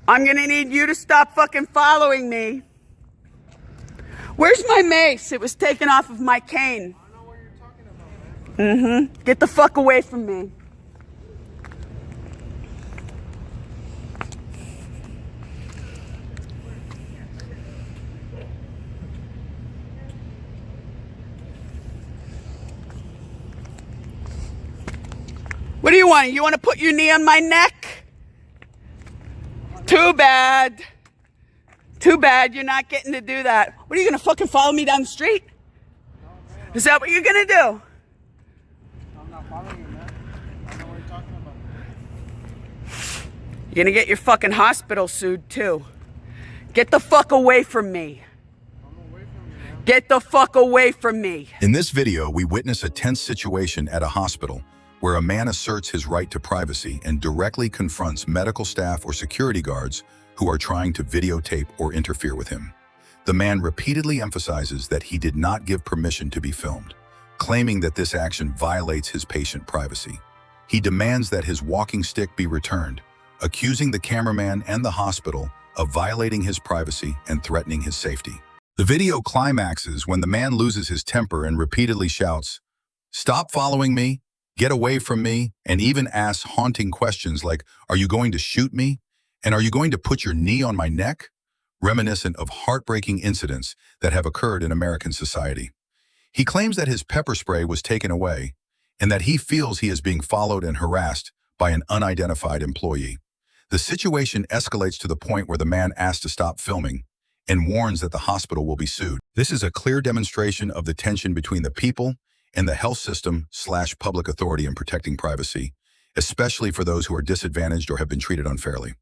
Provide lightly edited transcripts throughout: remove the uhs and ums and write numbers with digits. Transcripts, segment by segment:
I'm gonna need you to stop fucking following me. Where's my mace? It was taken off of my cane. I don't know what you're talking about, man. Get the fuck away from me. What do you want? You want to put your knee on my neck? Too bad. Too bad you're not getting to do that. What are you going to fucking follow me down the street? Is that what you're going to do? I'm not following you, man. I don't know what you're talking about. You're going to get your fucking hospital sued too. Get the fuck away from me. I'm away from you, man. Get the fuck away from me. In this video, we witness a tense situation at a hospital where a man asserts his right to privacy and directly confronts medical staff or security guards who are trying to videotape or interfere with him. The man repeatedly emphasizes that he did not give permission to be filmed, claiming that this action violates his patient privacy. He demands that his walking stick be returned, accusing the cameraman and the hospital of violating his privacy and threatening his safety. The video climaxes when the man loses his temper and repeatedly shouts, "Stop following me, get away from me," and even asks haunting questions like, "Are you going to shoot me? And are you going to put your knee on my neck?" Reminiscent of heartbreaking incidents that have occurred in American society. He claims that his pepper spray was taken away and that he feels he is being followed and harassed by an unidentified employee. The situation escalates to the point where the man asks to stop filming and warns that the hospital will be sued. This is a clear demonstration of the tension between the people and the health system/public authority in protecting privacy, especially for those who are disadvantaged or have been treated unfairly.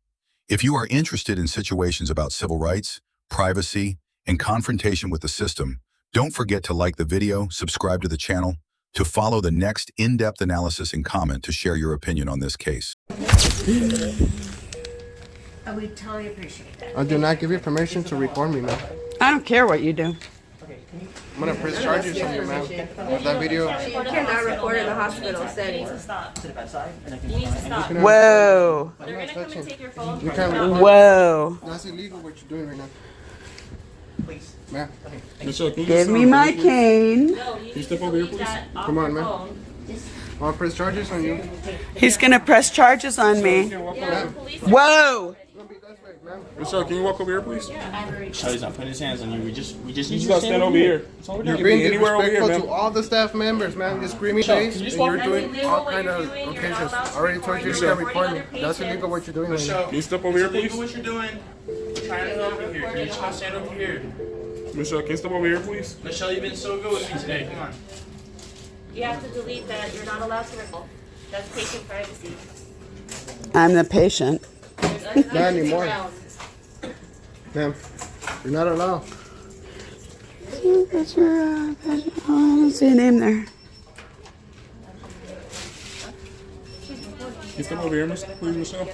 If you are interested in situations about civil rights, privacy, and confrontation with the system, don't forget to like the video, subscribe to the channel, to follow the next in-depth analysis and comment to share your opinion on this case. We totally appreciate that. I do not give you permission to record me, man. I don't care what you do. I'm gonna press charges on you, man. With that video. You cannot record in the hospital setting. Whoa. I'm not touching. You can't record. Whoa. That's illegal what you're doing right now. Man. Give me my cane. Can you step over here, please? Come on, man. I'll press charges on you. He's gonna press charges on me. Whoa. Michelle, can you walk over here, please? He's not putting his hands on you. We just need You you just to gotta stand over here. You're being disrespectful to all the staff members, man. You're screaming face, and you're doing all kind of occasions. I already told you can't record me. That's illegal what you're doing right now. Can you step over here, please? what you're doing. Trying to go over here. Can you try to stand over here? Michelle, can you step over here, please? Michelle, you've been so good with me today. Come on. You have to delete that. You're not allowed to record. That's patient privacy. I'm the patient. Not anymore. Ma'am, you're not allowed. I don't see a name there. Can you step over here, please, Michelle?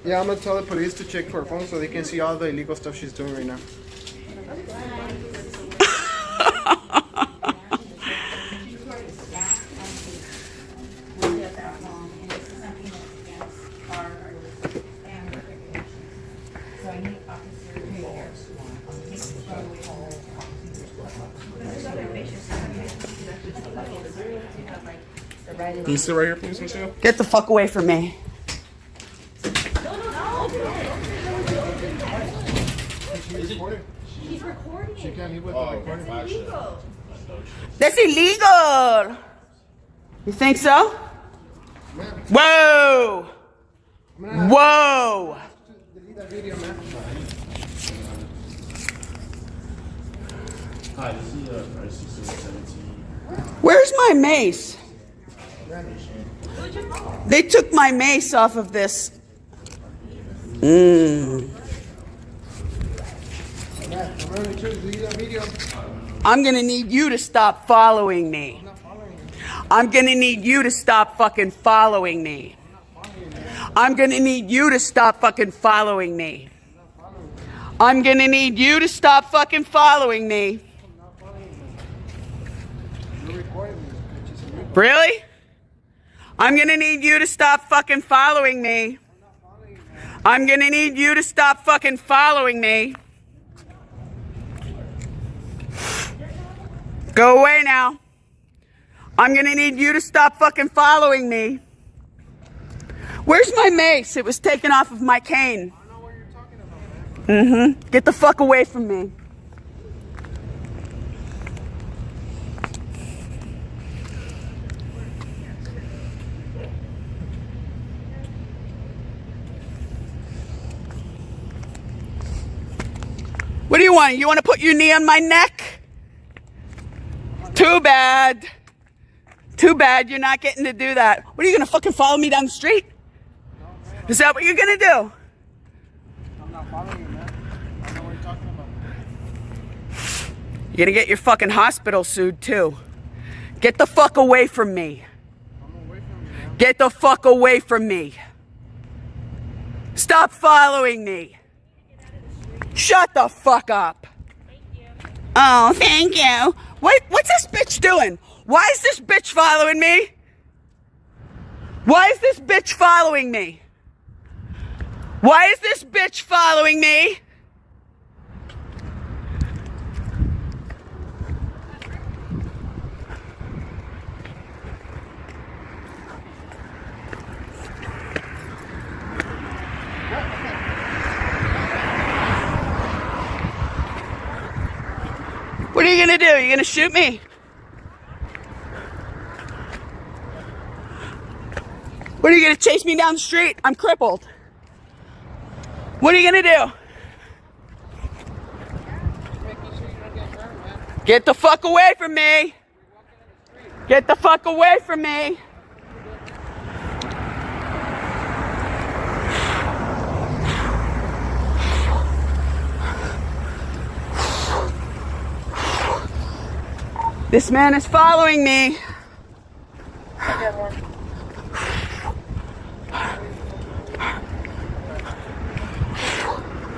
Yeah, I'm gonna tell the police to check her phone so they can see all the illegal stuff she's doing right now. Can you sit right here, please, Michelle? Get the fuck away from me. He's recording. She can't leave with the recording. That's illegal. You think so? Whoa. Whoa. Delete that video, man. Hi, this is RC-17. Where's my mace? They took my mace off of this. I'm gonna need you to stop following me. I'm gonna need you to stop fucking following me. I'm gonna need you to stop fucking following me. I'm gonna need you to stop fucking following me. Really? I'm gonna need you to stop fucking following me. I'm gonna need you to stop fucking following me. Go away now. I'm gonna need you to stop fucking following me. Where's my mace? It was taken off of my cane. I know what you're talking about, man. Get the fuck away from me. What do you want? You want to put your knee on my neck? Too bad. Too bad you're not getting to do that. What are you going to fucking follow me down the street? Is that what you're going to do? I'm not following you, man. I know what you're talking about. You're going to get your fucking hospital sued too. Get the fuck away from me. I'm away from you, man. Get the fuck away from me. Stop following me. Shut the fuck up. Oh, thank you. What's this bitch doing? Why is this bitch following me? Why is this bitch following me? Why is this bitch following me? What are you gonna do? You gonna shoot me? What are you gonna chase me down the street? I'm crippled. What are you gonna do? Get the fuck away from me. Get the fuck away from me. This man is following me.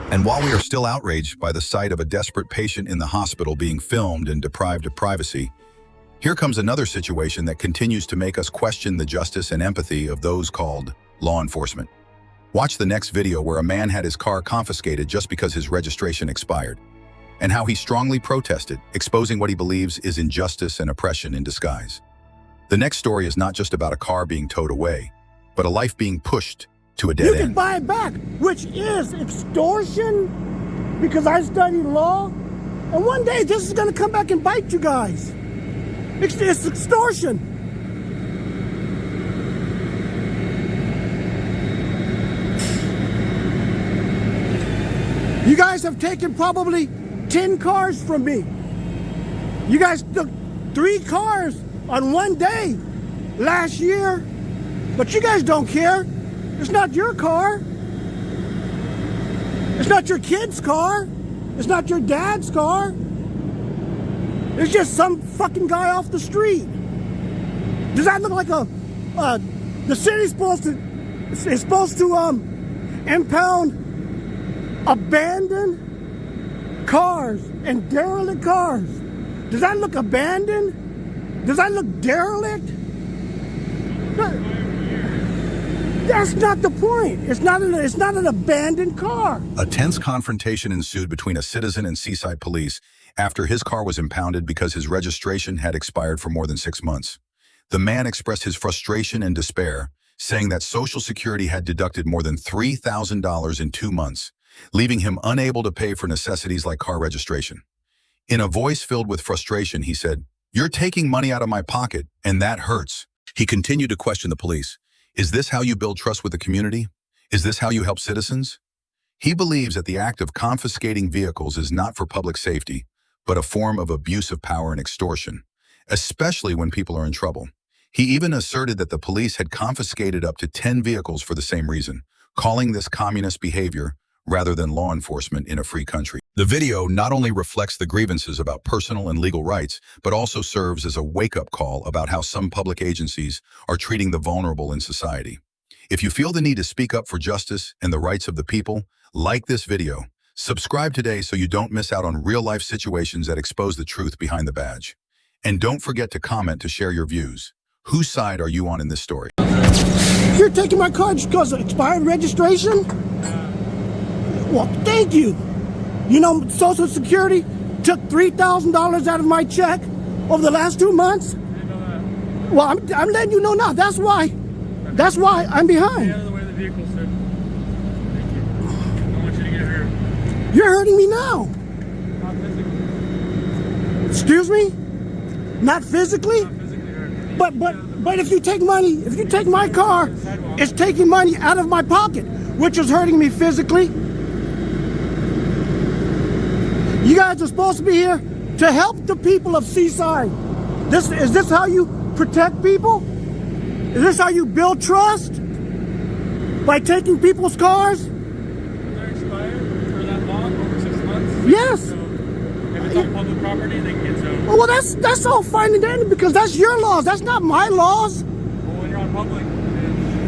And while we are still outraged by the sight of a desperate patient in the hospital being filmed and deprived of privacy, here comes another situation that continues to make us question the justice and empathy of those called law enforcement. Watch the next video where a man had his car confiscated just because his registration expired, and how he strongly protested, exposing what he believes is injustice and oppression in disguise. The next story is not just about a car being towed away, but a life being pushed to a dead You end. can buy it back, which is extortion, because I studied law. And one day this is going to come back and bite you guys. It's extortion. You guys have taken probably 10 cars from me. You guys took 3 cars on one day last year, but you guys don't care. It's not your car. It's not your kid's car. It's not your dad's car. It's just some fucking guy off the street. Does that look like the city's supposed to impound abandoned cars and derelict cars? Does that look abandoned? Does that look derelict? That's not the point. It's not an abandoned car. A tense confrontation ensued between a citizen and Seaside police after his car was impounded because his registration had expired for more than 6 months. The man expressed his frustration and despair, saying that Social Security had deducted more than $3,000 in 2 months, leaving him unable to pay for necessities like car registration. In a voice filled with frustration, he said, "You're taking money out of my pocket, and that hurts." He continued to question the police. Is this how you build trust with the community? Is this how you help citizens? He believes that the act of confiscating vehicles is not for public safety, but a form of abuse of power and extortion, especially when people are in trouble. He even asserted that the police had confiscated up to 10 vehicles for the same reason, calling this communist behavior rather than law enforcement in a free country. The video not only reflects the grievances about personal and legal rights, but also serves as a wake-up call about how some public agencies are treating the vulnerable in society. If you feel the need to speak up for justice and the rights of the people, like this video. Subscribe today so you don't miss out on real-life situations that expose the truth behind the badge. And don't forget to comment to share your views. Whose side are you on in this story? You're taking my car because of expired registration? Well, thank you. You know, Social Security took $3,000 out of my check over the last 2 months. Well, I'm letting you know now. That's why I'm behind. Get out of the way of the vehicle, sir. Thank you. I don't want you to get hurt. You're hurting me now. Not physically. Excuse me? Not physically? Not physically hurt. But if you take my car, it's taking money out of my pocket, which is hurting me physically. You guys are supposed to be here to help the people of Seaside. Is this how you protect people? Is this how you build trust? By taking people's cars? They're expired for that long, over 6 months. Yes. So if it's on public property, they can get towed. Well, that's all fine and dandy because that's your laws. That's not my laws. Well, when you're on public,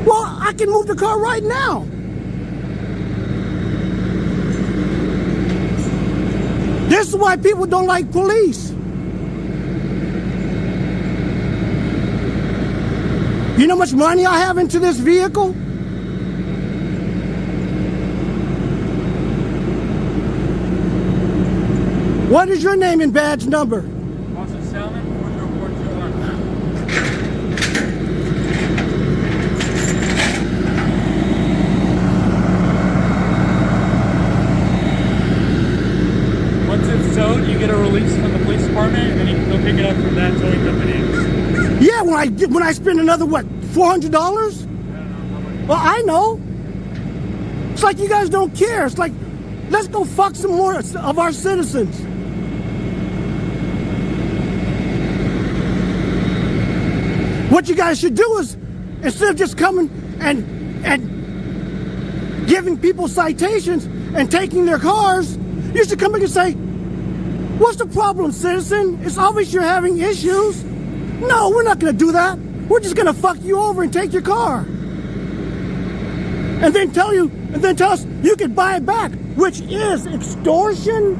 Well, I can move the car right now. This is why people don't like police. You know how much money I have into this vehicle? What is your name and badge number? Austin Salmon, 40421. Once it's towed, you get a release from the police department, and then you can go pick it up from that towing company. Yeah, when I spend another what, $400? Well, I know. It's like you guys don't care. It's like, let's go fuck some more of our citizens. What you guys should do is, instead of just coming and giving people citations and taking their cars, you should come back and say, what's the problem, citizen? It's obvious you're having issues. No, we're not going to do that. We're just going to fuck you over and take your car. And then tell us you can buy it back, which is extortion,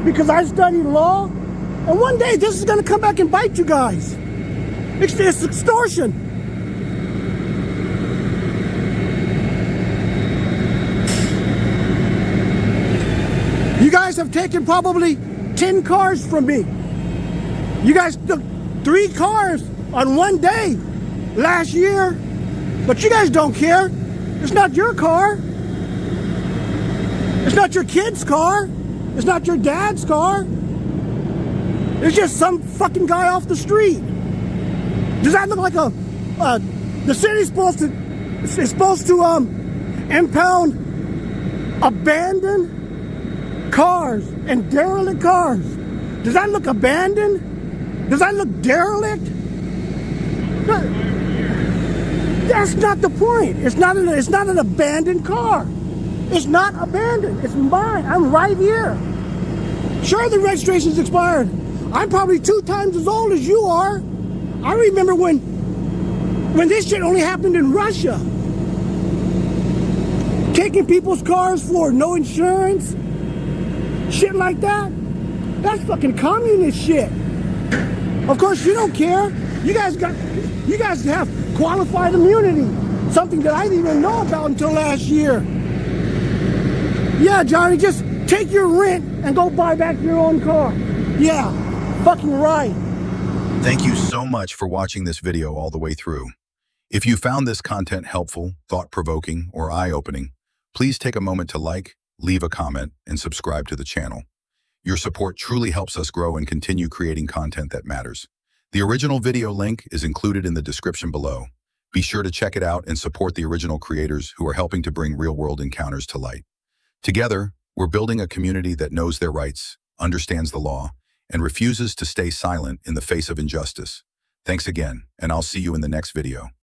because I studied law. And one day this is going to come back and bite you guys. It's extortion. You guys have taken probably 10 cars from me. You guys took 3 cars on one day last year, but you guys don't care. It's not your car. It's not your kid's car. It's not your dad's car. It's just some fucking guy off the street. Does that look like the city's supposed to impound abandoned cars and derelict cars? Does that look abandoned? Does that look derelict? That's not the point. It's not an abandoned car. It's not abandoned. It's mine. I'm right here. Sure, the registration's expired. I'm probably 2 times as old as you are. I remember when this shit only happened in Russia. Taking people's cars for no insurance. Shit like that. That's fucking communist shit. Of course, you don't care. You guys have qualified immunity, something that I didn't even know about until last year. Yeah, Johnny, just take your rent and go buy back your own car. Yeah, fucking right. Thank you so much for watching this video all the way through. If you found this content helpful, thought-provoking, or eye-opening, please take a moment to like, leave a comment, and subscribe to the channel. Your support truly helps us grow and continue creating content that matters. The original video link is included in the description below. Be sure to check it out and support the original creators who are helping to bring real-world encounters to light. Together, we're building a community that knows their rights, understands the law, and refuses to stay silent in the face of injustice. Thanks again, and I'll see you in the next video.